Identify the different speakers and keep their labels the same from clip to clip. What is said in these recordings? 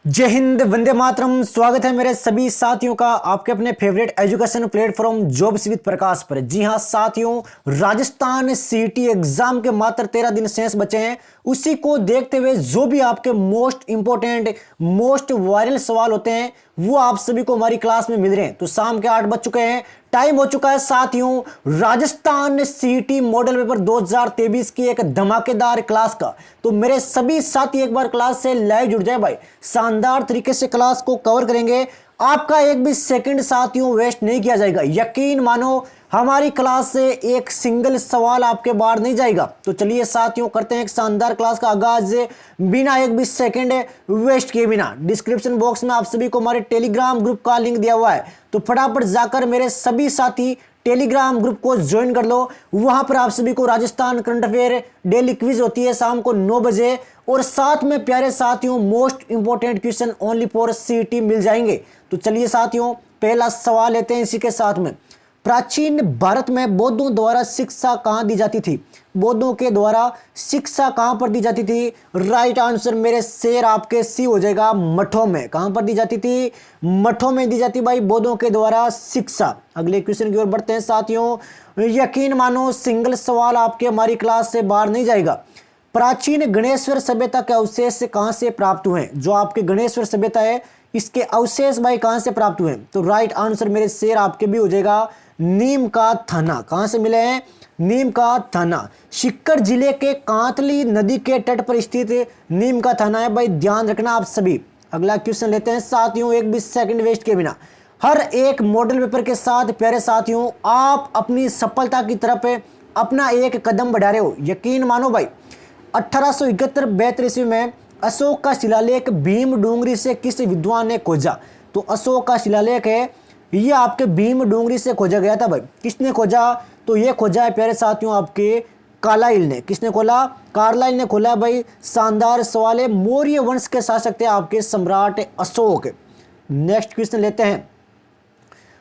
Speaker 1: जय हिंद, वंदे मातरम। स्वागत है मेरे सभी साथियों का आपके अपने favourite education platform jobs with Prakash पर। जी हां साथियों, राजस्थान सीटी एग्जाम के मात्र 13 दिन शेष बचे हैं। उसी को देखते हुए जो भी आपके मोस्ट इंपोर्टेंट मोस्ट वायरल सवाल होते हैं वो आप सभी को हमारी क्लास में मिल रहे हैं। तो शाम के 8 बज चुके हैं, टाइम हो चुका है साथियों राजस्थान सीटी मॉडल पेपर 2023 की एक धमाकेदार क्लास का। तो मेरे सभी साथी एक बार क्लास से लाइव जुड़ जाए भाई, शानदार तरीके से क्लास को कवर करेंगे। आपका एक भी सेकंड साथियों वेस्ट नहीं किया जाएगा। यकीन मानो हमारी क्लास से एक सिंगल सवाल आपके बाहर नहीं जाएगा। तो चलिए साथियों करते हैं एक शानदार क्लास का आगाज बिना एक भी सेकंड वेस्ट किए बिना। डिस्क्रिप्शन बॉक्स में आप सभी को हमारे टेलीग्राम ग्रुप का लिंक दिया हुआ है, तो फटाफट जाकर मेरे सभी साथी टेलीग्राम ग्रुप को ज्वाइन कर लो। वहां पर आप सभी को Rajasthan current affair daily quiz होती है शाम को 9 बजे, और साथ में प्यारे साथियों most important question only for सीटी मिल जाएंगे। तो चलिए साथियों पहला सवाल लेते हैं इसी के साथ में। प्राचीन भारत में बौद्धों द्वारा शिक्षा कहां दी जाती थी? बौद्धों के द्वारा शिक्षा कहां पर दी जाती थी? राइट आंसर मेरे शेर आपके सी हो जाएगा, मठों में। कहां पर दी जाती थी? मठों में दी जाती भाई बौद्धों के द्वारा शिक्षा। अगले क्वेश्चन की ओर बढ़ते हैं साथियों। यकीन मानो सिंगल सवाल आपके हमारी क्लास से बाहर नहीं जाएगा। प्राचीन गणेश्वर सभ्यता के अवशेष कहां से प्राप्त हुए? जो आपके गणेश्वर सभ्यता है इसके अवशेष भाई कहां से प्राप्त हुए? तो राइट आंसर मेरे शेर आपके भी हो जाएगा, नीम का थाना। कहां से मिले हैं? नीम का थाना। सीकर जिले के कांतली नदी के तट पर स्थित नीम का थाना है भाई, ध्यान रखना आप सभी। अगला क्वेश्चन लेते हैं साथियों एक भी सेकंड वेस्ट के बिना। हर एक मॉडल पेपर के साथ प्यारे साथियों आप अपनी सफलता की तरफ अपना एक कदम बढ़ा रहे हो। यकीन मानो भाई 1871-72 ईस्वी में अशोक का शिलालेख भीम डूंगरी से किस विद्वान ने खोजा? तो अशोक का शिलालेख है ये आपके भीम डूंगरी से खोजा गया था भाई। किसने खोजा? तो ये खोजा है प्यारे साथियों आपके कार्लाइल ने। किसने खोला? कार्लाइल ने खोला भाई। शानदार सवाल है। मौर्य वंश के शासक थे आपके सम्राट अशोक। नेक्स्ट क्वेश्चन लेते हैं।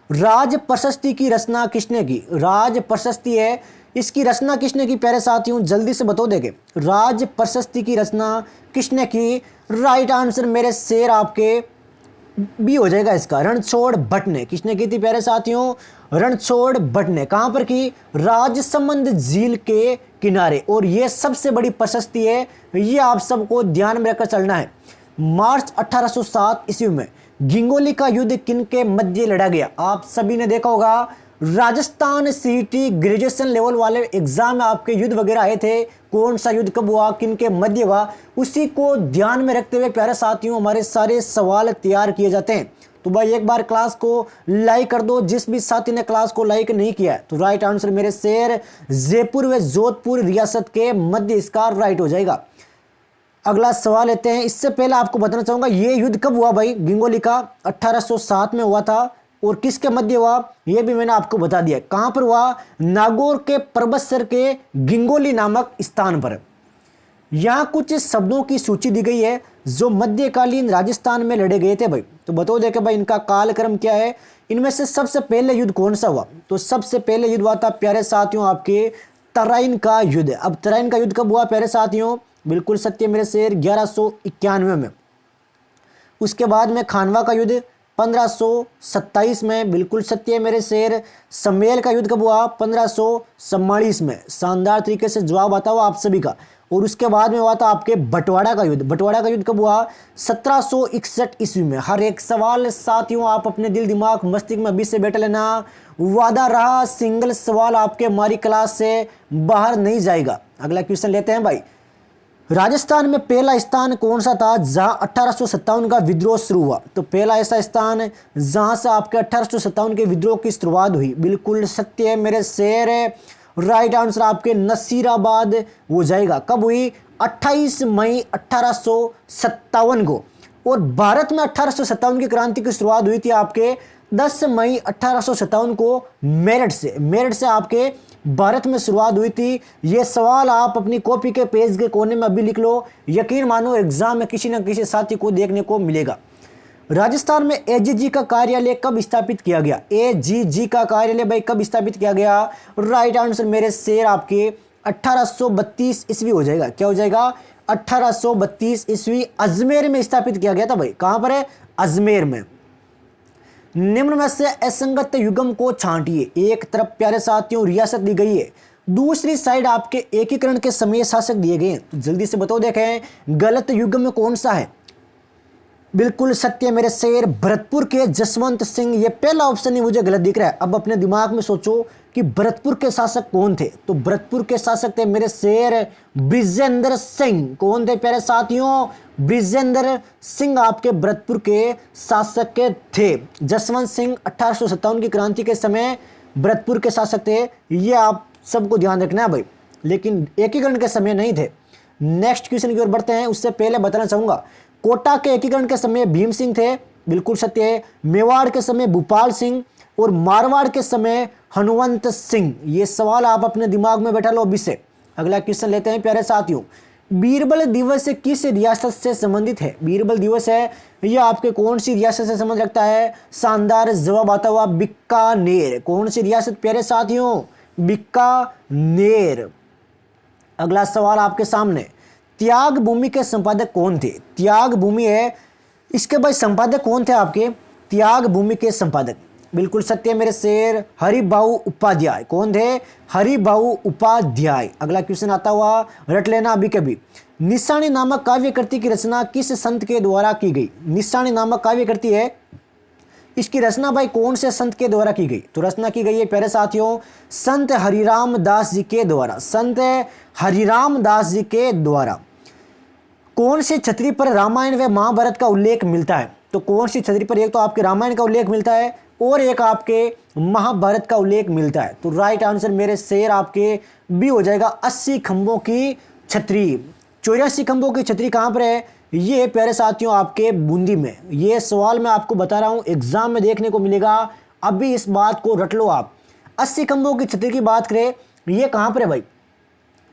Speaker 1: राज प्रशस्ति की रचना किसने की? राज प्रशस्ति है इसकी रचना किसने की प्यारे साथियों? जल्दी से बता देंगे। राज प्रशस्ति की रचना किसने की? राइट आंसर मेरे शेर आपके भी हो जाएगा इसका, रणछोड़ भट्ट ने। किसने की थी प्यारे साथियों? रणछोड़ भट्ट ने। कहां पर की? राजसमंद झील के किनारे। और ये सबसे बड़ी प्रशस्ति है, ये आप सबको ध्यान में रखकर चलना है। मार्च 1807 ईस्वी में गिंगोली का युद्ध किन के मध्य लड़ा गया? आप सभी ने देखा होगा राजस्थान सीटी ग्रेजुएशन लेवल वाले एग्जाम में आपके युद्ध वगैरह आए थे। कौन सा युद्ध कब हुआ, किन के मध्य हुआ, उसी को ध्यान में रखते हुए प्यारे साथियों हमारे सारे सवाल तैयार किए जाते हैं। तो भाई एक बार क्लास को लाइक कर दो। जिस भी साथी ने क्लास को लाइक नहीं किया है तो राइट आंसर मेरे शेर जयपुर व जोधपुर रियासत के मध्य इसका राइट हो जाएगा। अगला सवाल लेते हैं। इससे पहले आपको बताना चाहूंगा ये युद्ध कब हुआ भाई? गिंगोली का 1807 में हुआ था। और किसके मध्य हुआ यह भी मैंने आपको बता दिया। कहां पर हुआ? नागौर के पर्वत सर के गिंगोली नामक स्थान पर। यहां कुछ शब्दों की सूची दी गई है जो मध्यकालीन राजस्थान में लड़े गए थे भाई। तो बताओ देखे भाई इनका कालक्रम क्या है। इनमें से सबसे पहले युद्ध कौन सा हुआ? तो सबसे पहले युद्ध हुआ था प्यारे साथियों आपके तराइन का युद्ध। अब तराइन का युद्ध कब हुआ प्यारे साथियों? बिल्कुल सत्य मेरे शेर 1191 में। उसके बाद में खानवा का युद्ध 1527 में। बिल्कुल सत्य है मेरे शेर। समेल का युद्ध कब हुआ? 1544 में। शानदार तरीके से जवाब आता हुआ आप सभी का। और उसके बाद में हुआ था आपके बंटवाड़ा का युद्ध। बंटवाड़ा का युद्ध कब हुआ? 1761 ईस्वी में। हर एक सवाल साथियों आप अपने दिल दिमाग मस्तिष्क में अभी से बैठ लेना। वादा रहा सिंगल सवाल आपके हमारी क्लास से बाहर नहीं जाएगा। अगला क्वेश्चन लेते हैं भाई। राजस्थान में पहला स्थान कौन सा था जहां 1857 का विद्रोह शुरू हुआ? तो पहला ऐसा स्थान जहां से आपके 1857 के विद्रोह की शुरुआत हुई। बिल्कुल सत्य है मेरे शेर। राइट आंसर आपके नसीराबाद हो जाएगा। कब हुई? 28 मई 1857 को। और भारत में 1857 की क्रांति की शुरुआत हुई थी आपके 10 मई 1857 को मेरठ से। मेरठ से आपके भारत में शुरुआत हुई थी। ये सवाल आप अपनी कॉपी के पेज के कोने में अभी लिख लो। यकीन मानो एग्जाम में किसी न किसी साथी को देखने को मिलेगा। राजस्थान में एजीजी का कार्यालय कब स्थापित किया गया? एजीजी का कार्यालय भाई कब स्थापित किया गया? राइट आंसर मेरे शेर आपके 1832 ईस्वी हो जाएगा। क्या हो जाएगा? 1832 ईस्वी अजमेर में स्थापित किया गया था भाई। कहां पर है? अजमेर में। निम्न में से असंगत युग्म को छांटिए। एक तरफ प्यारे साथियों रियासत दी गई है, दूसरी साइड आपके एकीकरण के समय शासक दिए गए हैं। तो जल्दी से बताओ, देखें गलत युग्म कौन सा है? बिल्कुल सत्य मेरे शेर, भरतपुर के जसवंत सिंह। ये पहला ऑप्शन ही मुझे गलत दिख रहा है। अब अपने दिमाग में सोचो कि भरतपुर के शासक कौन थे? तो भरतपुर के शासक थे मेरे शेर बृजेंद्र सिंह। कौन थे प्यारे साथियों? बृजेंद्र सिंह आपके भरतपुर के शासक के थे। जसवंत सिंह 1857 की क्रांति के समय भरतपुर के शासक थे। ये आप सबको ध्यान रखना है भाई, लेकिन एकीकरण के समय नहीं थे। नेक्स्ट क्वेश्चन की ओर बढ़ते हैं, उससे पहले बताना चाहूंगा कोटा के एकीकरण के समय भीम सिंह थे, बिल्कुल सत्य है। मेवाड़ के समय भूपाल सिंह और मारवाड़ के समय हनुमंत सिंह। ये सवाल आप अपने दिमाग में बैठा लो अभी से। अगला क्वेश्चन लेते हैं प्यारे साथियों, बीरबल दिवस किस रियासत से संबंधित है? बीरबल दिवस है यह आपके कौन सी रियासत से संबंध रखता है? शानदार जवाब आता हुआ बीकानेर। कौन सी रियासत प्यारे साथियों? बीकानेर। अगला सवाल आपके सामने, त्याग भूमि के संपादक कौन थे? त्याग भूमि है, इसके भाई संपादक कौन थे आपके? त्याग भूमि के संपादक, बिल्कुल सत्य मेरे शेर, हरिभाऊ उपाध्याय। कौन थे? हरिभाऊ उपाध्याय। अगला क्वेश्चन आता हुआ, रट लेना अभी कभी। निशानी नामक काव्य कृति की रचना किस संत के द्वारा की गई? निशानी नामक काव्य कृति है, इसकी रचना भाई कौन से संत के द्वारा की गई? तो रचना की गई है प्यारे साथियों संत हरिराम दास जी के द्वारा। संत हरिराम दास जी के द्वारा। कौन सी छतरी पर रामायण व महाभारत का उल्लेख मिलता है? तो कौन सी छतरी पर? एक तो आपके रामायण का उल्लेख मिलता है और एक आपके महाभारत का उल्लेख मिलता है। तो राइट आंसर मेरे शेर आपके बी हो जाएगा, 80 खंभों की छतरी। 84 खंभों की छतरी कहां पर है? ये प्यारे साथियों आपके बूंदी में। ये सवाल मैं आपको बता रहा हूं, एग्जाम में देखने को मिलेगा, अभी इस बात को रट लो आप। 80 खंभों की छतरी की बात करें, ये कहां पर है भाई?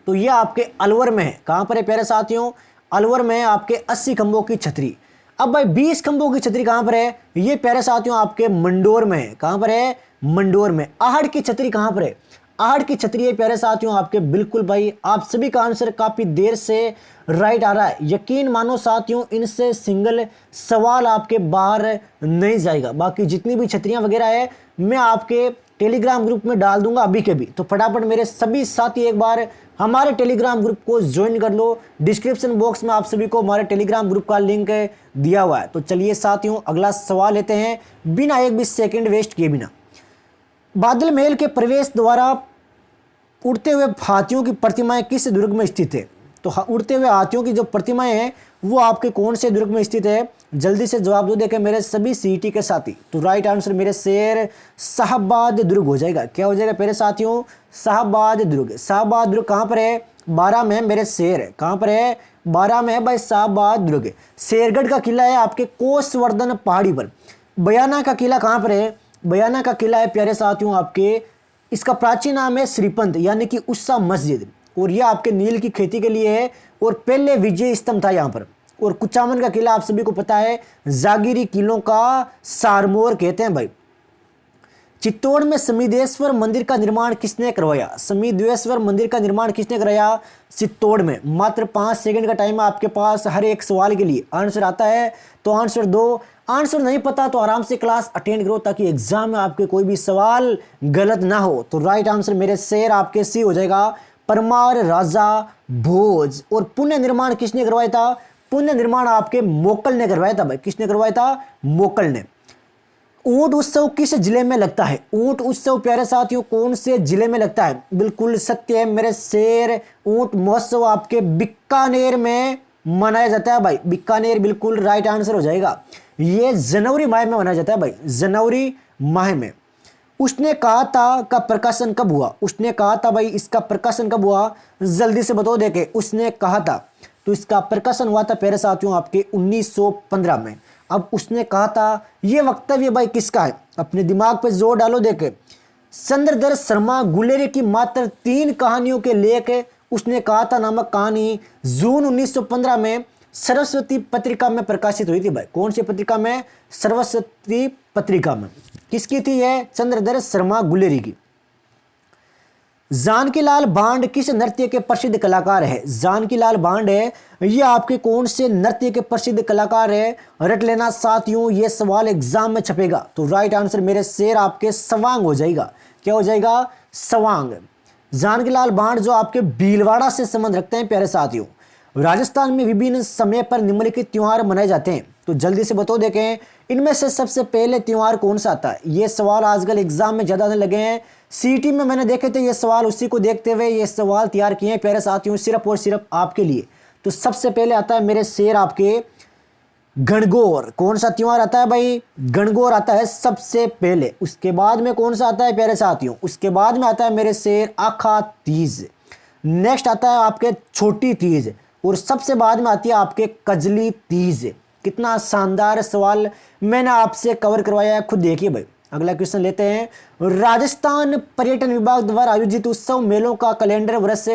Speaker 1: तो ये आपके अलवर में है। कहां पर है प्यारे साथियों? अलवर में आपके 80 खंभों की छतरी। अब भाई 20 खंभों की छतरी कहां पर है? ये प्यारे साथियों आपके मंडोर में है। कहां पर है? मंडोर में। आहड़ की छतरी कहां पर है? आहड़ की छतरी है प्यारे साथियों आपके, बिल्कुल भाई आप सभी का आंसर काफी देर से राइट आ रहा है। यकीन मानो साथियों, इनसे सिंगल सवाल आपके बाहर नहीं जाएगा। बाकी जितनी भी छतरियां वगैरह है मैं आपके टेलीग्राम ग्रुप में डाल दूंगा अभी के भी। तो फटाफट मेरे सभी साथी एक बार हमारे टेलीग्राम ग्रुप को ज्वाइन कर लो। डिस्क्रिप्शन बॉक्स में आप सभी को हमारे टेलीग्राम ग्रुप का लिंक दिया हुआ है। तो चलिए साथियों अगला सवाल लेते हैं बिना एक भी सेकंड वेस्ट किए बिना। बादल महल के प्रवेश द्वारा उड़ते हुए हाथियों की प्रतिमाएं किस दुर्ग में स्थित है? तो उड़ते हुए हाथियों की जो प्रतिमाएं हैं वो आपके कौन से दुर्ग में स्थित है? जल्दी से जवाब दो देखे मेरे सभी सीईटी के साथी। तो राइट आंसर मेरे शेर शाहबाद दुर्ग हो जाएगा। क्या हो जाएगा मेरे साथियों? शाहबाद दुर्ग। शाहबाद दुर्ग कहां पर है? 12 में मेरे शेर है। कहां पर है? 12 में है भाई शाहबाद दुर्ग। शेरगढ़ का किला है आपके कोसवर्धन पहाड़ी पर। बयाना का किला कहां पर है? बयाना का किला है प्यारे साथियों आपके, इसका प्राचीन नाम है श्रीपंत यानी कि उस्सा मस्जिद, और यह आपके नील की खेती के लिए है और पहले विजय स्तंभ था यहाँ पर। और कुचामन का किला आप सभी को पता है जागीरी किलों का सारमोर कहते हैं भाई। चित्तौड़ में समीदेश्वर मंदिर का निर्माण किसने करवाया? समीदेश्वर मंदिर का निर्माण किसने कराया? चित्तौड़ में। मात्र 5 सेकंड का टाइम है आपके पास हर एक सवाल के लिए। आंसर आता है तो आंसर दो, आंसर नहीं पता तो आराम से क्लास अटेंड करो ताकि एग्जाम में आपके कोई भी सवाल गलत ना हो। तो राइट आंसर मेरे शेर आपके सी हो जाएगा, परमार राजा भोज। और पुण्य निर्माण किसने करवाया था? पुण्य निर्माण आपके मोकल ने करवाया था भाई। किसने करवाया था? मोकल ने। ऊंट उत्सव किस जिले में लगता है? ऊंट उत्सव प्यारे साथियों कौन से जिले में लगता है? बिल्कुल सत्य है मेरे शेर, ऊंट महोत्सव आपके बीकानेर में मनाया जाता है भाई। बीकानेर बिल्कुल राइट आंसर हो जाएगा। ये जनवरी माह में मनाया जाता है भाई, जनवरी माह में। उसने कहा था का प्रकाशन कब हुआ? उसने कहा था भाई, इसका प्रकाशन कब हुआ? जल्दी से बताओ देखे। उसने कहा था, तो इसका प्रकाशन हुआ था प्यारे साथियों आपके 1915 में। अब उसने कहा था, ये वक्तव्य भाई किसका है? अपने दिमाग पे जोर डालो देखे। चंद्रधर शर्मा गुलेरिया की मात्र 3 कहानियों के लेख उसने कहा था नामक कहानी जून 1915 में सरस्वती पत्रिका में प्रकाशित हुई थी भाई। कौन सी पत्रिका में? सरस्वती पत्रिका में। किसकी थी? है चंद्रधर शर्मा गुलेरी की। जानकी लाल बांड किस नृत्य के प्रसिद्ध कलाकार है? जानकी लाल बांड है, ये आपके कौन से नृत्य के प्रसिद्ध कलाकार है? रट लेना साथियों, ये सवाल एग्जाम में छपेगा। तो राइट आंसर मेरे शेर आपके सवांग हो जाएगा। क्या हो जाएगा? सवांग। जानकी लाल बांड जो आपके भीलवाड़ा से संबंध रखते हैं प्यारे साथियों। राजस्थान में विभिन्न समय पर निम्नलिखित त्योहार मनाए जाते हैं, तो जल्दी से बताओ देखें इनमें से सबसे पहले त्योहार कौन सा आता है? ये सवाल आजकल एग्जाम में ज्यादा लगे हैं। सीटी में मैंने देखे थे ये सवाल, उसी को देखते हुए ये सवाल तैयार किए हैं प्यारे साथियों, सिर्फ और सिर्फ आपके लिए। तो सबसे पहले आता है मेरे शेर आपके गणगौर। कौन सा त्योहार आता है भाई? गणगौर आता है सबसे पहले। उसके बाद में कौन सा आता है प्यारे साथियों? उसके बाद में आता है मेरे शेर आखा तीज। नेक्स्ट आता है आपके छोटी तीज, और सबसे बाद में आती है आपके कजली तीज। कितना शानदार सवाल मैंने आपसे कवर करवाया है, खुद देखिए भाई। अगला क्वेश्चन लेते हैं। राजस्थान पर्यटन विभाग द्वारा आयोजित उत्सव मेलों का कैलेंडर वर्ष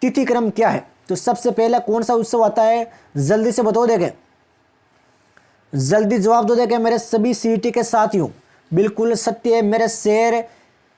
Speaker 1: तिथि क्रम क्या है? तो सबसे पहला कौन सा उत्सव आता है? जल्दी से बताओ देखें, जल्दी जवाब दो देखें मेरे सभी सीटी के साथियों। बिल्कुल सत्य है मेरे शेर।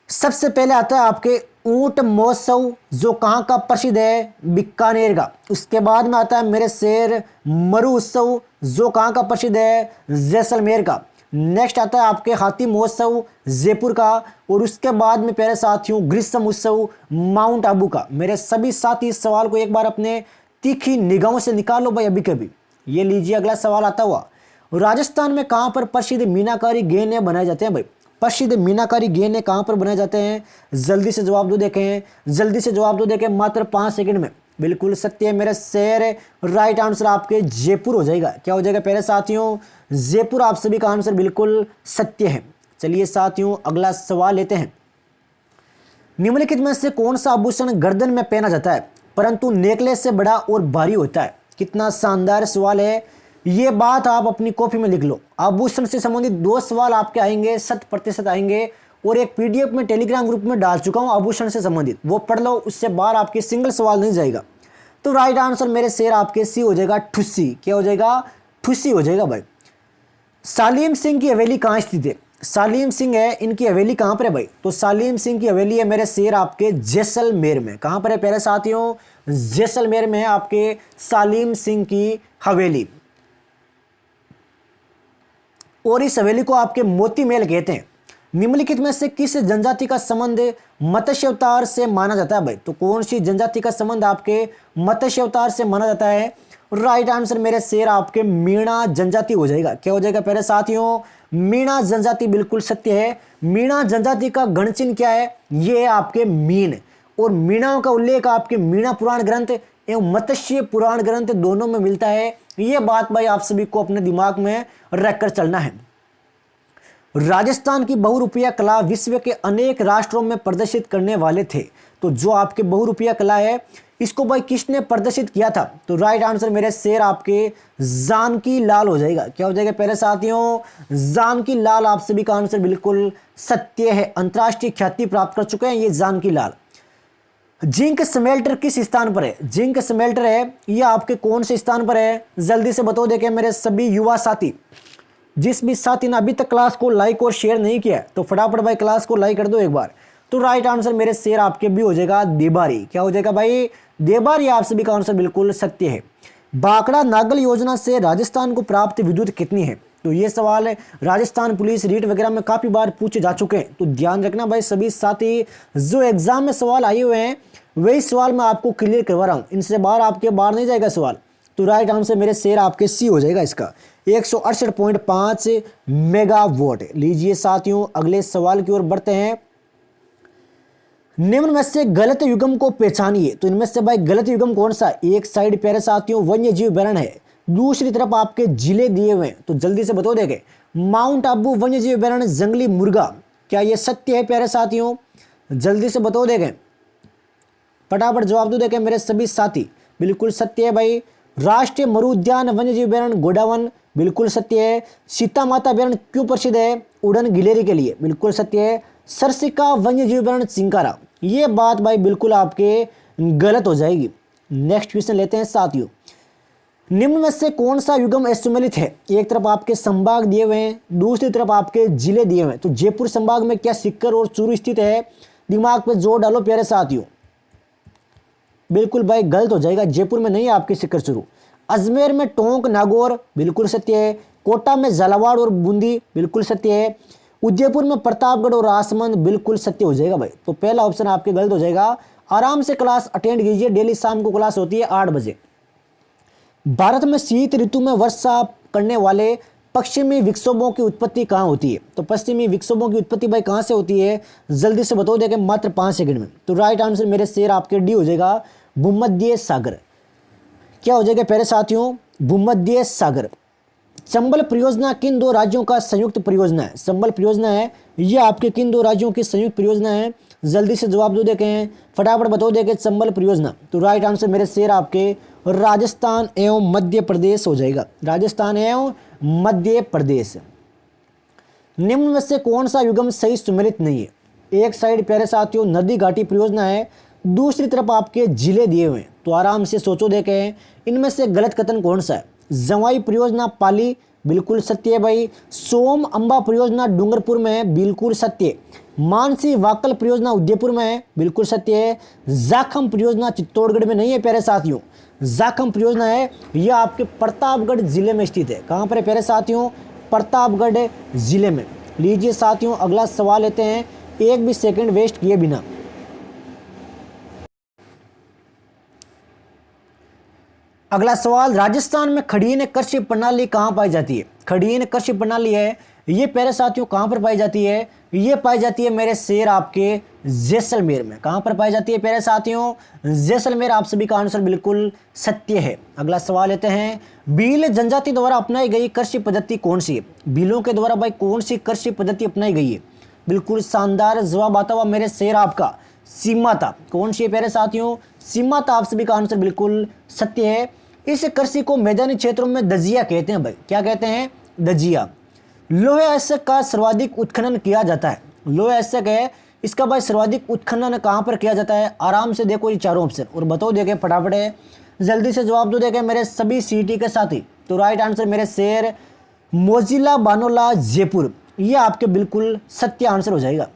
Speaker 1: सबसे पहले आता है आपके ऊंट महोत्सव, जो कहाँ का प्रसिद्ध है? बीकानेर का। उसके बाद में आता है मेरे शेर मरु उत्सव, जो कहाँ का प्रसिद्ध है? जैसलमेर का। नेक्स्ट आता है आपके हाथी महोत्सव जयपुर का, और उसके बाद में प्यारे साथियों ग्रीष्म उत्सव माउंट आबू का। मेरे सभी साथी इस सवाल को एक बार अपने तीखी निगाहों से निकालो भाई अभी कभी। ये लीजिए अगला सवाल आता हुआ। राजस्थान में कहाँ पर प्रसिद्ध मीनाकारी गहने बनाए जाते हैं भाई? प्रसिद्ध मीनाकारी गहने कहाँ पर बनाए जाते हैं? जल्दी से जवाब दो देखें, जल्दी से जवाब दो देखें मात्र 5 सेकंड में। बिल्कुल सत्य है मेरे शेर। राइट आंसर आपके जयपुर हो जाएगा। क्या हो जाएगा प्यारे साथियों? जयपुर। आप सभी का आंसर बिल्कुल सत्य है। चलिए साथियों अगला सवाल लेते हैं। निम्नलिखित में से कौन सा आभूषण गर्दन में पहना जाता है परंतु नेकलेस से बड़ा और भारी होता है? कितना शानदार सवाल है। ये बात आप अपनी कॉपी में लिख लो। आभूषण से संबंधित 2 सवाल आपके आएंगे, 100% आएंगे, और एक पीडीएफ में टेलीग्राम ग्रुप में डाल चुका हूं आभूषण से संबंधित, वो पढ़ लो। उससे बाहर आपके सिंगल सवाल नहीं जाएगा। तो राइट आंसर मेरे शेर आपके सी हो जाएगा, ठुस्सी। क्या हो जाएगा? ठुस्सी हो जाएगा भाई। सालीम सिंह की हवेली कहाँ स्थित है? सालीम सिंह है, इनकी हवेली कहाँ पर है भाई? तो सालीम सिंह की हवेली है मेरे शेर आपके जैसलमेर में। कहाँ पर है प्यारे साथियों? जैसलमेर में है आपके सालीम सिंह की हवेली, और इस हवेली को आपके मोती महल कहते हैं। निम्नलिखित में से किस जनजाति का संबंध मत्स्य अवतार से माना जाता है भाई? तो कौन सी जनजाति का संबंध आपके मत्स्य अवतार से माना जाता है? राइट आंसर मेरे शेर आपके मीणा जनजाति हो जाएगा। क्या हो जाएगा प्यारे साथियों? मीणा जनजाति। बिल्कुल सत्य है। मीणा जनजाति का गणचिन्ह क्या है? ये है आपके मीन, और मीणाओं का उल्लेख आपके मीणा पुराण ग्रंथ एवं मत्स्य पुराण ग्रंथ दोनों में मिलता है। ये बात भाई आप सभी को अपने दिमाग में रखकर चलना है। राजस्थान की बहुरूपिया कला विश्व के अनेक राष्ट्रों में प्रदर्शित करने वाले थे। तो जो आपके बहुरूपिया कला है, इसको भाई किसने प्रदर्शित किया था? तो राइट आंसर मेरे शेर आपके जानकी लाल हो जाएगा। क्या हो जाएगा प्यारे साथियों? जानकी लाल। आप सभी का आंसर बिल्कुल सत्य है। अंतरराष्ट्रीय ख्याति प्राप्त कर चुके हैं ये जानकी लाल। जिंक स्मेल्टर किस स्थान पर है? जिंक स्मेल्टर है ये आपके कौन से स्थान पर है? जल्दी से बताओ देखें मेरे सभी युवा साथी। जिस भी साथी ने अभी तक क्लास को लाइक और शेयर नहीं किया तो फटाफट भाई क्लास को लाइक कर दो एक बार। तो राइट आंसर मेरे शेर आपके भी हो जाएगा देबारी। क्या हो जाएगा भाई? देबारी। आप सभी का आंसर बिल्कुल सत्य है। भाखड़ा नागल योजना से राजस्थान को प्राप्त विद्युत कितनी है? तो ये सवाल राजस्थान पुलिस रीट वगैरह में काफी बार पूछे जा चुके हैं, तो ध्यान रखना भाई सभी साथी। जो एग्जाम में सवाल आए हुए हैं वही सवाल मैं आपको क्लियर करवा रहा हूँ, इनसे बाहर आपके बाहर नहीं जाएगा सवाल। तो राइट आंसर मेरे शेर आपके सी हो जाएगा इसका। 168.5 मेगावाट। लीजिए साथियों अगले सवाल की ओर बढ़ते हैं। निम्न में से गलत युग्म को पहचानिए। तो इनमें से भाई गलत युग्म कौन सा? एक साइड प्यारे साथियों वन्य जीव अभयारण्य है, दूसरी तरफ आपके जिले दिए हुए हैं। तो जल्दी से बताओ देंगे माउंट आबू वन्य जीव अभयारण्य जंगली मुर्गा, क्या ये सत्य है प्यारे साथियों? जल्दी से बताओ देंगे, फटाफट जवाब दो देंगे मेरे सभी साथी। बिल्कुल सत्य है भाई। राष्ट्रीय मरु उद्यान वन्य जीव अभयारण्य गोडावन, बिल्कुल सत्य है। सीता माता अभयारण्य क्यों प्रसिद्ध है? उड़न गिलेरी के लिए, बिल्कुल सत्य है। सरसिका वन्य जीव अभयारण्य चिंकारा, ये बात भाई बिल्कुल आपके गलत हो जाएगी। नेक्स्ट क्वेश्चन लेते हैं साथियों। निम्न में से कौन सा युग्म सम्मिलित है? एक तरफ आपके संभाग दिए हुए हैं, दूसरी तरफ आपके जिले दिए हुए हैं। तो जयपुर संभाग में क्या सीकर और चूरू स्थित है? दिमाग पे जोर डालो प्यारे साथियों। बिल्कुल भाई गलत हो जाएगा, जयपुर में नहीं है आपकी शिखर शुरू। अजमेर में टोंक नागौर बिल्कुल सत्य है। कोटा में झालावाड़ और बूंदी बिल्कुल सत्य है। उदयपुर में प्रतापगढ़ और राजसमंद बिल्कुल सत्य हो जाएगा भाई। तो पहला ऑप्शन आपके गलत हो जाएगा। आराम से क्लास अटेंड कीजिए, डेली शाम को क्लास होती है 8 बजे। भारत में शीत ऋतु में वर्षा करने वाले पश्चिमी विक्षोभों की उत्पत्ति कहाँ होती है? तो पश्चिमी विक्षोभों की उत्पत्ति भाई कहाँ से होती है? जल्दी से बताओ देखें मात्र 5 सेकंड में। तो राइट आंसर मेरे शेर आपके डी हो जाएगा, भूमध्य सागर। क्या हो जाएगा प्यारे साथियों? भूमध्य सागर। चंबल परियोजना किन दो राज्यों का संयुक्त परियोजना है? चंबल परियोजना है ये आपके किन दो राज्यों की संयुक्त परियोजना है? जल्दी से जवाब दो देखें, फटाफट बताओ देखें चंबल परियोजना। तो राइट आंसर मेरे शेर आपके राजस्थान एवं मध्य प्रदेश हो जाएगा, राजस्थान एवं मध्य प्रदेश। निम्न में से कौन सा युग्म सही सुमेलित नहीं है? एक साइड प्यारे साथियों नदी घाटी परियोजना है, दूसरी तरफ आपके जिले दिए हुए हैं। तो आराम से सोचो देखें इनमें से गलत कथन कौन सा है? जवाई परियोजना पाली बिल्कुल सत्य है भाई। सोम अंबा परियोजना डूंगरपुर में है बिल्कुल सत्य। मानसी वाकल परियोजना उदयपुर में है बिल्कुल सत्य है। जाखम परियोजना चित्तौड़गढ़ में नहीं है प्यारे साथियों, जाखम परियोजना है यह आपके प्रतापगढ़ जिले में स्थित है। कहाँ पर है प्यारे साथियों? प्रतापगढ़ जिले में। लीजिए साथियों अगला सवाल लेते हैं, एक भी सेकंड वेस्ट किए बिना। अगला सवाल, राजस्थान में खड़ीन कृषि प्रणाली कहाँ पाई जाती है? खड़ीन कृषि प्रणाली है ये प्यारे साथियों कहाँ पर पाई जाती है? ये पाई जाती है मेरे शेर आपके जैसलमेर में। कहाँ पर पाई जाती है प्यारे साथियों? जैसलमेर। आप सभी का आंसर बिल्कुल सत्य है। अगला सवाल लेते हैं, भील जनजाति द्वारा अपनाई गई कृषि पद्धति कौन सी है? भीलों के द्वारा भाई कौन सी कृषि पद्धति अपनाई गई है? बिल्कुल शानदार जवाब आता हुआ मेरे शेर आपका सीमाता। कौन सी है प्यारे साथियों? सीमाता। आप सभी का आंसर बिल्कुल सत्य है। इस कृषि को मैदानी क्षेत्रों में दजिया कहते हैं भाई। क्या कहते हैं? दजिया। लोहे अयस्क का सर्वाधिक उत्खनन किया जाता है। लोहे अयस्क है इसका भाई सर्वाधिक उत्खनन कहाँ पर किया जाता है? आराम से देखो ये चारों ऑप्शन और बताओ देखे फटाफट है, जल्दी से जवाब दो देखे मेरे सभी सीटी के साथी। तो राइट आंसर मेरे शेर मोजिला बानोला जयपुर, ये आपके बिल्कुल सत्य आंसर हो जाएगा।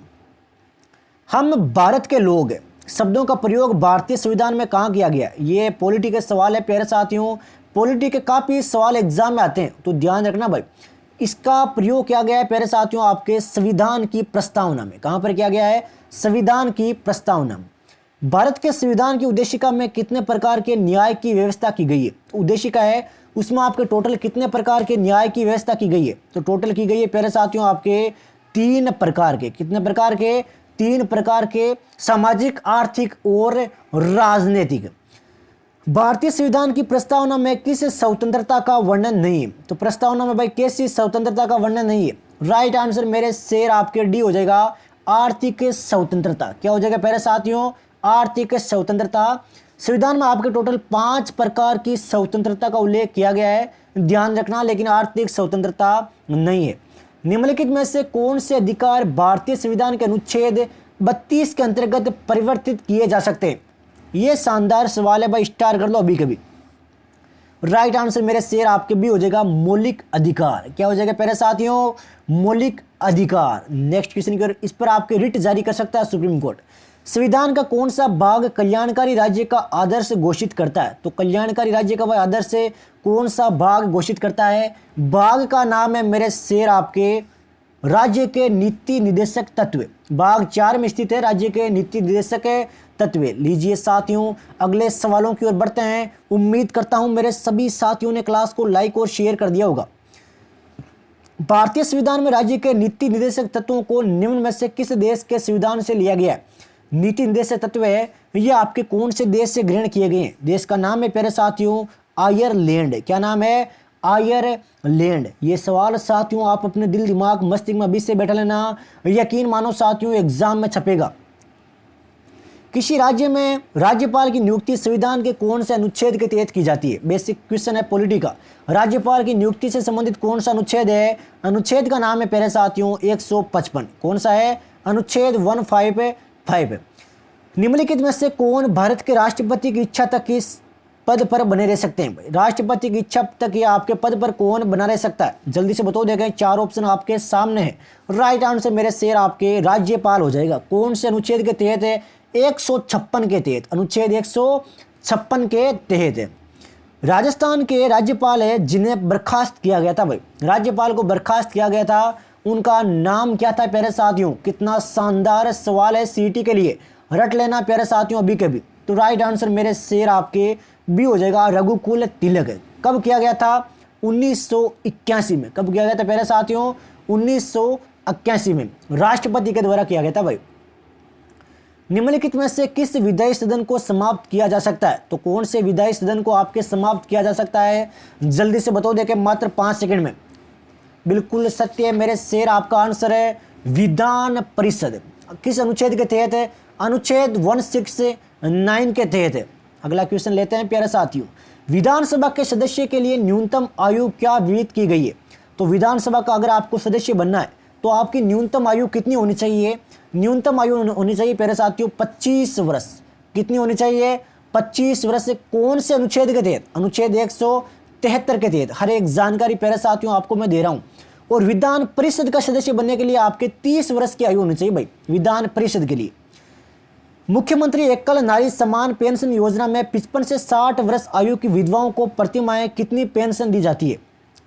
Speaker 1: हम भारत के लोग शब्दों का प्रयोग भारतीय संविधान में कहाँ किया गया? ये पॉलिटी के सवाल है प्यारे साथियों। पॉलिटी के काफ़ी सवाल एग्जाम में आते हैं तो ध्यान रखना भाई। इसका प्रयोग किया गया है प्यारे साथियों आपके संविधान की प्रस्तावना में। कहाँ पर किया गया है? संविधान की प्रस्तावना में। भारत के संविधान की उद्देशिका में कितने प्रकार के न्याय की व्यवस्था की गई है? उद्देशिका है उसमें आपके टोटल कितने प्रकार के न्याय की व्यवस्था की गई है? तो टोटल की गई है प्यारे साथियों आपके 3 प्रकार के। कितने प्रकार के? 3 प्रकार के, सामाजिक, आर्थिक और राजनीतिक। भारतीय संविधान की प्रस्तावना में किस स्वतंत्रता का वर्णन नहीं है? तो प्रस्तावना में भाई कैसी स्वतंत्रता का वर्णन नहीं है? राइट आंसर मेरे शेर आपके डी हो जाएगा, आर्थिक स्वतंत्रता। क्या हो जाएगा प्यारे साथियों? आर्थिक स्वतंत्रता। संविधान में आपके टोटल 5 प्रकार की स्वतंत्रता का उल्लेख किया गया है, ध्यान रखना, लेकिन आर्थिक स्वतंत्रता नहीं है। निम्नलिखित में से कौन से अधिकार भारतीय संविधान के अनुच्छेद 32 के अंतर्गत परिवर्तित किए जा सकते हैं? ये शानदार सवाल है भाई, स्टार कर लो अभी कभी। राइट आंसर मेरे शेर आपके भी हो जाएगा मौलिक अधिकार। क्या हो जाएगा प्यारे साथियों? मौलिक अधिकार। नेक्स्ट क्वेश्चन की ओर, इस पर आपके रिट जारी कर सकता है सुप्रीम कोर्ट। संविधान का कौन सा भाग कल्याणकारी राज्य का आदर्श घोषित करता है? तो कल्याणकारी राज्य का भाई आदर्श कौन सा भाग घोषित करता है? भाग का नाम है मेरे शेर आपके राज्य के नीति निर्देशक तत्व। भाग 4 में स्थित है राज्य के नीति निर्देशक तत्व। लीजिए साथियों अगले सवालों की ओर बढ़ते हैं। उम्मीद करता हूं मेरे सभी साथियों ने क्लास को लाइक और शेयर कर दिया होगा। भारतीय संविधान में राज्य के नीति निर्देशक तत्वों को निम्न में से किस देश के संविधान से लिया गया है? नीति निर्देशक तत्व है ये आपके कौन से देश से ग्रहण किए गए हैं? देश का नाम है प्यारे साथियों आयरलैंड। क्या नाम है? आयरलैंड। ये सवाल साथियों आप अपने दिल दिमाग मस्तिष्क में अभी से बैठा लेना, यकीन मानो साथियों एग्जाम में छपेगा। किसी राज्य में राज्यपाल की नियुक्ति संविधान के कौन से अनुच्छेद के तहत की जाती है? बेसिक क्वेश्चन है पॉलिटी का। राज्यपाल की नियुक्ति से संबंधित कौन सा अनुच्छेद है? अनुच्छेद का नाम है प्यारे साथियों 155। कौन सा है? अनुच्छेद 155। निम्नलिखित में से कौन भारत के राष्ट्रपति की इच्छा तक की पद पर बने रह सकते हैं। राष्ट्रपति की इच्छा तक ये आपके पद पर कौन बना रह सकता है, जल्दी से बताओ। देखें 4 ऑप्शन आपके सामने है। राइट आंसर मेरे शेर आपके राज्यपाल हो जाएगा। कौन से अनुच्छेद के तहत है? 156 के तहत, अनुच्छेद 156 के तहत है। राजस्थान के राज्यपाल है जिन्हें बर्खास्त किया गया था भाई, राज्यपाल को बर्खास्त किया गया था, उनका नाम क्या था प्यारे साथियों? कितना शानदार सवाल है सीटी के लिए, रट लेना प्यारे साथियों अभी के भी। तो राइट आंसर मेरे शेर आपके बी हो जाएगा, रघुकुल तिलक है। कब किया गया था? 1981 में। कब किया गया था प्यारे साथियों? 1981 में राष्ट्रपति के द्वारा किया गया था भाई। निम्नलिखित में से किस विधायी सदन को समाप्त किया जा सकता है? तो कौन से विधायी सदन को आपके समाप्त किया जा सकता है, जल्दी से बताओ। देखें मात्र 5 सेकंड में। बिल्कुल सत्य है मेरे शेर, आपका आंसर है विधान परिषद। किस अनुच्छेद के तहत है? अनुच्छेद 169 के तहत है। अगला क्वेश्चन लेते हैं प्यारे साथियों। विधानसभा के सदस्य के लिए न्यूनतम आयु क्या विहित की गई है? तो विधानसभा का अगर आपको सदस्य बनना है तो आपकी न्यूनतम आयु कितनी होनी चाहिए? न्यूनतम आयु होनी चाहिए प्यारे साथियों 25 वर्ष। कितनी होनी चाहिए? 25 वर्ष। से कौन से अनुच्छेद के तहत? अनुच्छेद 173 के तहत। हर एक जानकारी प्यारे साथियों आपको मैं दे रहा हूं। और विधान परिषद का सदस्य बनने के लिए आपके 30 वर्ष की आयु होनी चाहिए भाई, विधान परिषद के लिए। मुख्यमंत्री एकल नारी समान पेंशन योजना में 55 से 60 वर्ष आयु की विधवाओं को प्रतिमाह कितनी पेंशन दी जाती है?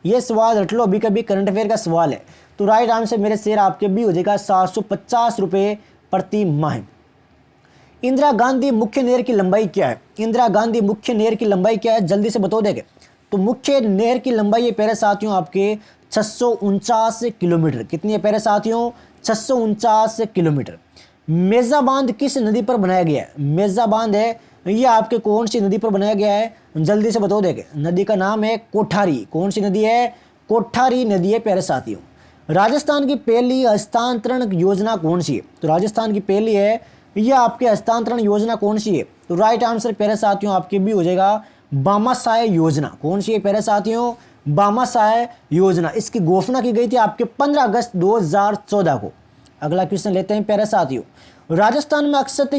Speaker 1: यह सवाल रट लो, अभी कभी करंट अफेयर का सवाल है। तो राइट आंसर मेरे शेर आपके भी हो जाएगा 750 रुपये प्रति माह। इंदिरा गांधी मुख्य नहर की लंबाई क्या है? इंदिरा गांधी मुख्य नहर की लंबाई क्या है, जल्दी से बता देंगे। तो मुख्य नहर की लंबाई है प्यारे साथियों आपके 649 किलोमीटर। कितनी है प्यारे साथियों? 649 किलोमीटर। मेजा बांध किस नदी पर बनाया गया है? मेजा बांध है ये आपके कौन सी नदी पर बनाया गया है, जल्दी से बता देंगे। नदी का नाम है कोठारी। कौन सी नदी है? कोठारी नदी है प्यारे साथियों। राजस्थान की पहली हस्तांतरण योजना कौन सी है? तो राजस्थान की पहली है यह आपके हस्तांतरण योजना कौन सी है? तो राइट आंसर प्यारे साथियों आपके भी हो जाएगा भामाशाह योजना। कौन सी है प्यारे साथियों? भामाशाह योजना। इसकी घोषणा की गई थी आपके 15 अगस्त 2014 को। अगला क्वेश्चन लेते हैं प्यारे साथियों। राजस्थान में अक्षत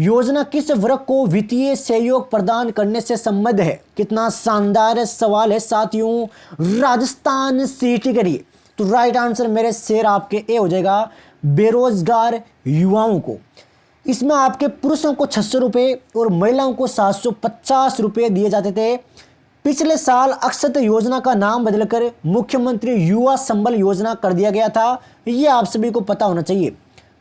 Speaker 1: योजना किस वर्ग को वित्तीय सहयोग प्रदान करने से संबद्ध है? कितना शानदार सवाल है साथियों, राजस्थान सिटी के लिए। तो राइट आंसर मेरे शेर आपके ए हो जाएगा, बेरोजगार युवाओं को। इसमें आपके पुरुषों को 600 रुपये और महिलाओं को 750 रुपये दिए जाते थे। पिछले साल अक्षत योजना का नाम बदलकर मुख्यमंत्री युवा संबल योजना कर दिया गया था, यह आप सभी को पता होना चाहिए।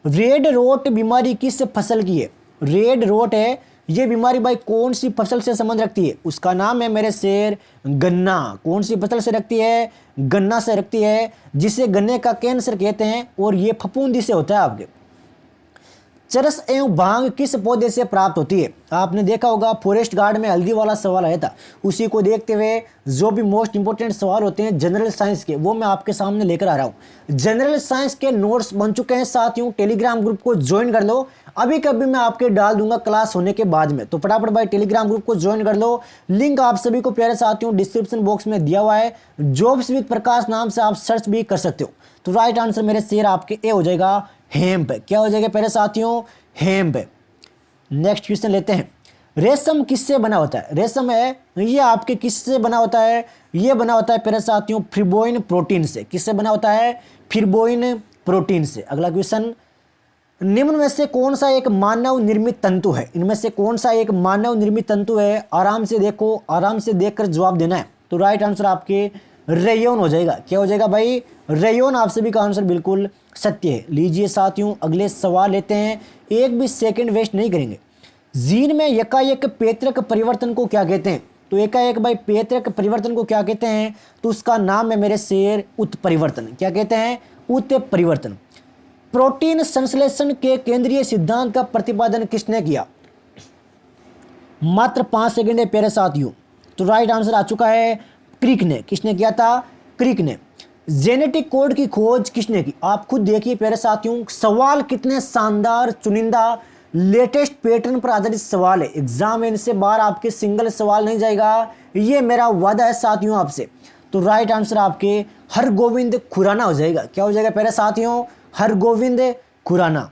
Speaker 1: रेड रोट बीमारी किस फसल की है? रेड रोट है ये बीमारी भाई कौन सी फसल से संबंध रखती है? उसका नाम है मेरे शेर गन्ना। कौन सी फसल से रखती है? गन्ना से रखती है, जिसे गन्ने का कैंसर कहते हैं, और ये फफूंदी से होता है आपके। चरस एवं भांग किस पौधे से प्राप्त होती है? आपने देखा होगा फॉरेस्ट गार्ड में हल्दी वाला सवाल आया था, उसी को देखते हुए जो भी मोस्ट इंपोर्टेंट सवाल होते हैं जनरल साइंस के वो मैं आपके सामने लेकर आ रहा हूँ। जनरल साइंस के नोट्स बन चुके हैं साथियों, टेलीग्राम ग्रुप को ज्वाइन कर लो। अभी कभी मैं आपके डाल दूंगा क्लास होने के बाद में, तो फटाफट भाई टेलीग्राम ग्रुप को ज्वाइन कर लो। लिंक आप सभी को प्यारे साथियों डिस्क्रिप्शन बॉक्स में दिया हुआ है। जॉब्स विद प्रकाश नाम से आप सर्च भी कर सकते हो। तो राइट आंसर मेरे शेर आपके ए हो जाएगा, हेम्प। क्या हो जाएगा प्यारे साथियों? हेम्प। नेक्स्ट क्वेश्चन लेते हैं। रेशम किससे बना होता है? रेशम है ये आपके किससे बना होता है? ये बना होता है प्यारे साथियों फिब्रोइन प्रोटीन से। किससे बना होता है? फिब्रोइन प्रोटीन से। अगला क्वेश्चन, निम्न में से कौन सा एक मानव निर्मित तंतु है? इनमें से कौन सा एक मानव निर्मित तंतु है? आराम से देखो, आराम से देखकर जवाब देना है। तो राइट आंसर आपके रेयोन हो जाएगा। क्या हो जाएगा भाई? रेयोन। आप सभी का आंसर बिल्कुल सत्य है। लीजिए साथियों अगले सवाल लेते हैं, एक भी सेकंड वेस्ट नहीं करेंगे। जीन में एकाएक पैतृक परिवर्तन को क्या कहते हैं? तो एकाएक भाई पैतृक परिवर्तन को क्या कहते हैं? तो उसका नाम है मेरे शेर उत्परिवर्तन। क्या कहते हैं? उत्परिवर्तन। प्रोटीन संश्लेषण के केंद्रीय सिद्धांत का प्रतिपादन किसने किया? मात्र 5 सेकंड है प्यारे साथियों। तो राइट आंसर आ चुका है क्रिक ने। किसने किया था? क्रिक ने। जेनेटिक कोड की खोज किसने की? आप खुद देखिए प्यारे साथियों, सवाल कितने शानदार, चुनिंदा, लेटेस्ट पैटर्न पर आधारित सवाल है। एग्जाम में इनसे बाहर आपके सिंगल सवाल नहीं जाएगा, ये मेरा वादा है साथियों आपसे। तो राइट आंसर आपके हरगोविंद खुराना हो जाएगा। क्या हो जाएगा प्यारे साथियों? हरगोविंद खुराना।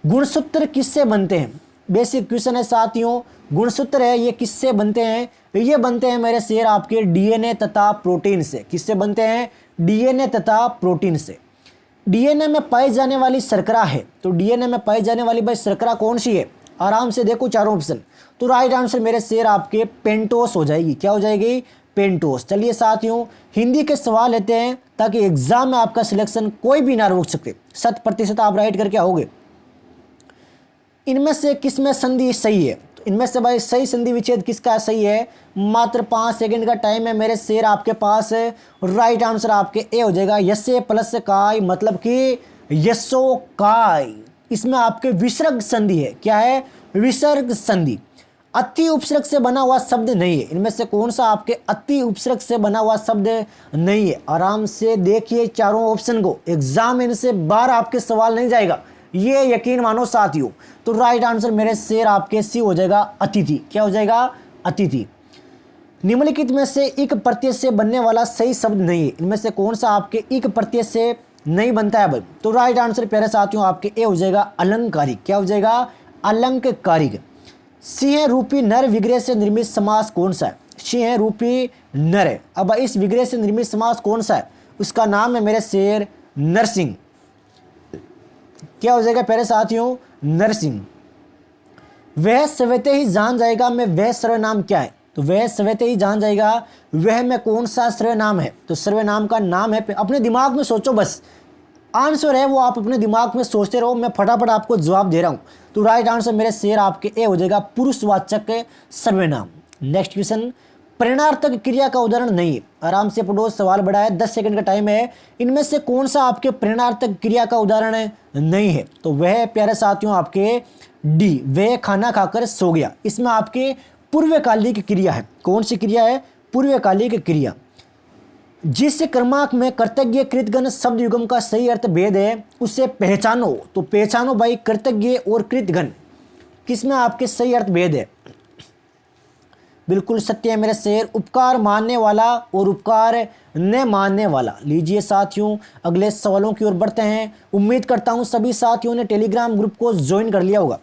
Speaker 1: गुणसूत्र किससे बनते हैं? बेसिक क्वेश्चन है साथियों। गुणसूत्र है, ये किससे बनते हैं? ये बनते हैं मेरे शेर आपके डीएनए तथा प्रोटीन से। किससे बनते हैं? डीएनए तथा प्रोटीन से। डीएनए में पाई जाने वाली शर्करा है, तो डीएनए में पाई जाने वाली भाई शर्करा कौन सी है? आराम से देखो चारों ऑप्शन, तो राइट आंसर मेरे शेर आपके पेंटोस हो जाएगी। क्या हो जाएगी? पेंटोस। चलिए साथियों, हिंदी के सवाल लेते हैं ताकि एग्जाम में आपका सिलेक्शन कोई भी ना रोक सके। 100% आप राइट करके आओगे। इनमें से किसमें संधि सही है? तो इनमें से भाई सही संधि विच्छेद किसका सही है? मात्र 5 सेकंड का टाइम है मेरे शेर आपके पास। राइट आंसर आपके ए हो जाएगा, यसे प्लस काय, मतलब कि यशो काय। इसमें आपके विसर्ग संधि है। क्या है? विसर्ग संधि। अति उपसर्ग से बना हुआ शब्द नहीं है। इनमें से कौन सा आपके अति उपसर्ग से बना हुआ शब्द नहीं है? आराम से देखिए चारों ऑप्शन को, एग्जाम में इनसे बाहर आपके सवाल नहीं जाएगा, ये यकीन मानो साथियों। तो राइट आंसर मेरे शेर आपके सी हो जाएगा, अतिथि। क्या हो जाएगा? अतिथि। निम्नलिखित में से इक प्रत्यय से बनने वाला सही शब्द नहीं है। इनमें से कौन सा आपके इक प्रत्यय से नहीं बनता है भाई? तो राइट आंसर प्यारे साथियों आपके ए हो जाएगा, अलंकारिक। क्या हो जाएगा? अलंकारिक। सिंह रूपी नर विग्रह से निर्मित समास कौन सा है? सिंह रूपी नर है। अब इस विग्रह से निर्मित समास कौन सा है? उसका नाम है मेरे शेर नरसिंह। क्या हो जाएगा प्यारे साथियों? नरसिंह। वह सवेते ही जान जाएगा मैं वह सर्वनाम क्या है? तो वह सवेते ही जान जाएगा वह में कौन सा सर्वनाम है? तो सर्वनाम का नाम है, अपने दिमाग में सोचो, बस आंसर है वो आप अपने दिमाग में सोचते रहो, मैं फटाफट आपको जवाब दे रहा हूं। तो राइट आंसर मेरे शेर आपके ए हो जाएगा, पुरुषवाचक सर्वनाम। नेक्स्ट क्वेश्चन, प्रेरणार्थक क्रिया का उदाहरण नहीं है। आराम से पढ़ो, सवाल बड़ा है, 10 सेकंड का टाइम है। इनमें से कौन सा आपके प्रेरणार्थक क्रिया का उदाहरण नहीं है? तो वह प्यारे साथियों आपके डी, वह खाना खाकर सो गया। इसमें आपके पूर्वकालिक क्रिया है। कौन सी क्रिया है? पूर्वकालिक क्रिया। जिस क्रमांक में कृतज्ञ कृतगण शब्द युग्म का सही अर्थ भेद है उसे पहचानो। तो पहचानो भाई, कृतज्ञ और कृतगण किसमें आपके सही अर्थ भेद है? बिल्कुल सत्य है मेरे शेर, उपकार मानने वाला और उपकार न मानने वाला। लीजिए साथियों, अगले सवालों की ओर बढ़ते हैं। उम्मीद करता हूं सभी साथियों ने टेलीग्राम ग्रुप को ज्वाइन कर लिया होगा।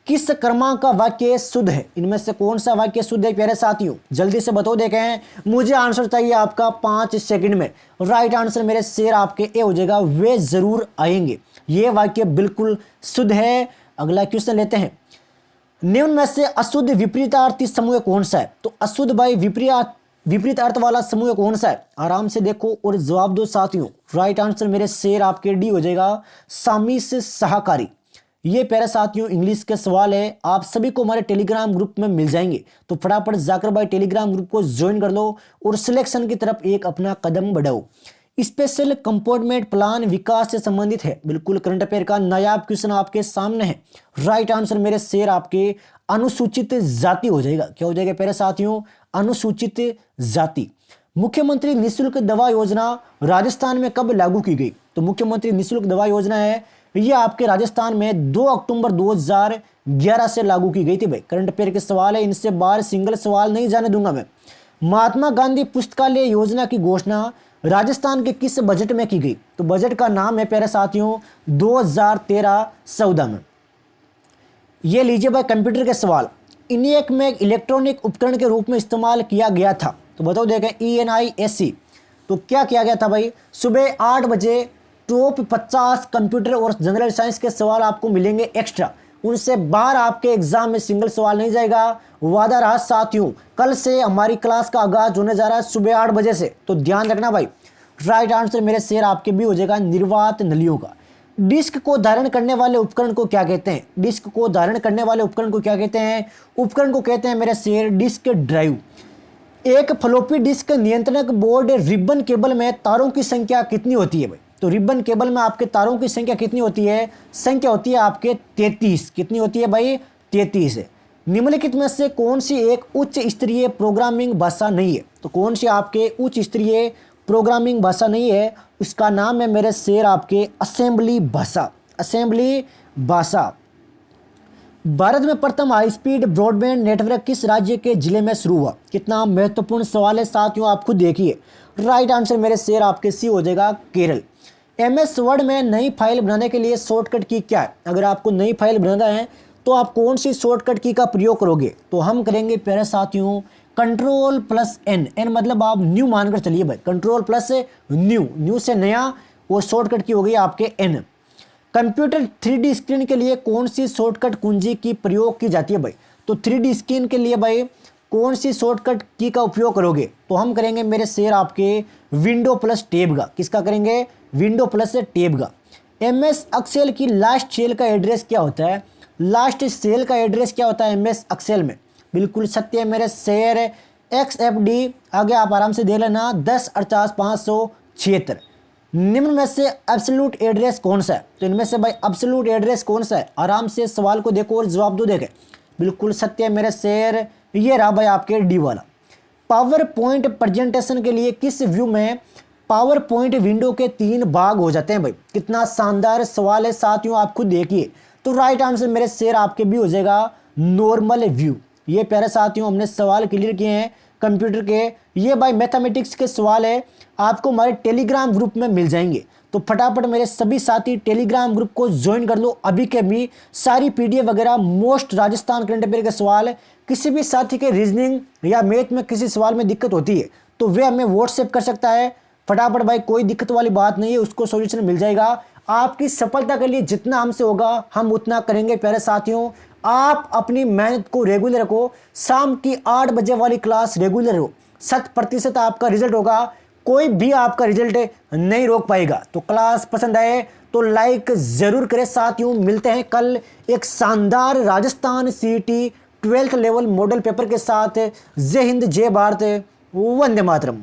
Speaker 1: किस क्रमांक का वाक्य शुद्ध है? इनमें से कौन सा वाक्य शुद्ध है प्यारे साथियों? जल्दी से बताओ, देखें, मुझे आंसर चाहिए आपका 5 सेकंड में। राइट आंसर मेरे शेर आपके ए हो जाएगा, वे जरूर आएंगे। ये वाक्य बिल्कुल शुद्ध है। अगला क्वेश्चन लेते हैं, निम्न में से अशुद्ध विपरीतार्थी समूह कौन सा है? तो अशुद्ध भाई विपरीत अर्थ वाला समूह कौन सा है? आराम से देखो और जवाब दो साथियों। राइट आंसर मेरे शेर आपके डी हो जाएगा, सामिस सहकारी। ये प्यारे साथियों इंग्लिश के सवाल है, आप सभी को हमारे टेलीग्राम ग्रुप में मिल जाएंगे। तो फटाफट जाकर भाई टेलीग्राम ग्रुप को ज्वाइन कर लो और सिलेक्शन की तरफ एक अपना कदम बढ़ाओ। स्पेशल कंपोर्टमेंट प्लान विकास से संबंधित है। बिल्कुल करंट अफेयर का नायाब क्वेश्चन आपके सामने है। राइट आंसर मेरे शेर आपके अनुसूचित जाति हो जाएगा। क्या हो जाएगा प्यारे साथियों? अनुसूचित जाति। मुख्यमंत्री निःशुल्क दवा योजना राजस्थान में कब लागू की गई? तो मुख्यमंत्री निःशुल्क दवा योजना है, ये आपके राजस्थान में 2 अक्टूबर 2011 से लागू की गई थी। भाई करंट अफेयर के सवाल है, इनसे बाहर सिंगल सवाल नहीं जाने दूंगा मैं। महात्मा गांधी पुस्तकालय योजना की घोषणा राजस्थान के किस बजट में की गई? तो बजट का नाम है प्यारे साथियों 2013-14 में। ये लीजिए भाई कंप्यूटर के सवाल, इनियक में इलेक्ट्रॉनिक उपकरण के रूप में इस्तेमाल किया गया था। तो बताओ देखें, ENIAC। तो क्या किया गया था भाई? सुबह 8 बजे टॉप 50 कंप्यूटर और जनरल साइंस के सवाल आपको मिलेंगे एक्स्ट्रा, उनसे बाहर आपके एग्जाम में सिंगल सवाल नहीं जाएगा। वादा रहा साथियों, कल से हमारी क्लास का आगाज होने जा रहा है सुबह 8 बजे से, तो ध्यान रखना भाई। राइट आंसर मेरे शेर आपके भी हो जाएगा, निर्वात नलियों का। डिस्क को धारण करने वाले उपकरण को क्या कहते हैं? डिस्क को धारण करने वाले उपकरण को क्या कहते हैं? उपकरण को कहते हैं मेरे शेर डिस्क ड्राइव। एक फ्लॉपी डिस्क नियंत्रणक बोर्ड रिबन केबल में तारों की संख्या कितनी होती है भाई? तो रिबन केबल में आपके तारों की संख्या कितनी होती है? संख्या होती है आपके 33। कितनी होती है भाई? 33 है। निम्नलिखित में से कौन सी एक उच्च स्तरीय प्रोग्रामिंग भाषा नहीं है? तो कौन सी आपके उच्च स्तरीय प्रोग्रामिंग भाषा नहीं है? उसका नाम है मेरे शेर आपके असेंबली भाषा। असेंबली भाषा। भारत में प्रथम हाई स्पीड ब्रॉडबैंड नेटवर्क किस राज्य के जिले में शुरू हुआ? कितना महत्वपूर्ण सवाल है साथियों, आप खुद देखिए। राइट आंसर मेरे शेर आपके सी हो जाएगा, केरल। MS वर्ड में नई फाइल बनाने के लिए शॉर्टकट की क्या है? अगर आपको नई फाइल बनाना है तो आप कौन सी शॉर्टकट की का प्रयोग करोगे? तो हम करेंगे प्यारे साथियों Ctrl+N। एन मतलब आप न्यू मानकर चलिए भाई, Ctrl+न्यू से नया, वो शॉर्टकट की हो गई आपके N। कंप्यूटर 3D स्क्रीन के लिए कौन सी शॉर्टकट कुंजी की प्रयोग की जाती है भाई? तो 3D स्क्रीन के लिए भाई कौन सी शॉर्टकट की का उपयोग करोगे? तो हम करेंगे मेरे शेर आपके Window+टैब का। किसका करेंगे? Window+टैब का। MS एक्सेल की लास्ट सेल का एड्रेस क्या होता है? लास्ट सेल का एड्रेस क्या होता है MS एक्सेल में? बिल्कुल सत्य है मेरे शेर। XFD आगे आप आराम से दे लेना 10/48/576। निम्न में से एब्सोल्यूट एड्रेस कौन सा है? तो इनमें से भाई एब्सोल्यूट एड्रेस कौन सा है? आराम से सवाल को देखो और जवाब दो। देखे बिल्कुल सत्य है मेरे शेर, ये रहा भाई आपके डी वाला। पावर पॉइंट प्रेजेंटेशन के लिए किस व्यू में पावर पॉइंट विंडो के 3 भाग हो जाते हैं भाई? कितना शानदार सवाल है साथियों, आप खुद देखिए। तो राइट आंसर मेरे शेर आपके भी हो जाएगा नॉर्मल व्यू। ये प्यारे साथियों हमने सवाल क्लियर किए हैं कंप्यूटर के। ये भाई मैथमेटिक्स के सवाल है, आपको हमारे टेलीग्राम ग्रुप में मिल जाएंगे। तो फटाफट मेरे सभी साथी टेलीग्राम ग्रुप को ज्वाइन कर लो अभी के अभी। सारी PDF वगैरह मोस्ट राजस्थान करंट अफेयर के सवाल, किसी भी साथी के रीजनिंग या मैथ में किसी सवाल में दिक्कत होती है तो वे हमें व्हाट्सएप कर सकता है। फटाफट भाई, कोई दिक्कत वाली बात नहीं है, उसको सॉल्यूशन मिल जाएगा। आपकी सफलता के लिए जितना हमसे होगा हम उतना करेंगे प्यारे साथियों। आप अपनी मेहनत को रेगुलर रखो, शाम की 8 बजे वाली क्लास रेगुलर हो, 100% आपका रिजल्ट होगा। कोई भी आपका रिजल्ट नहीं रोक पाएगा। तो क्लास पसंद आए तो लाइक जरूर करें साथियों। मिलते हैं कल एक शानदार Rajasthan CET 12th level model paper के साथ। जय हिंद, जय भारत, वंदे मातरम।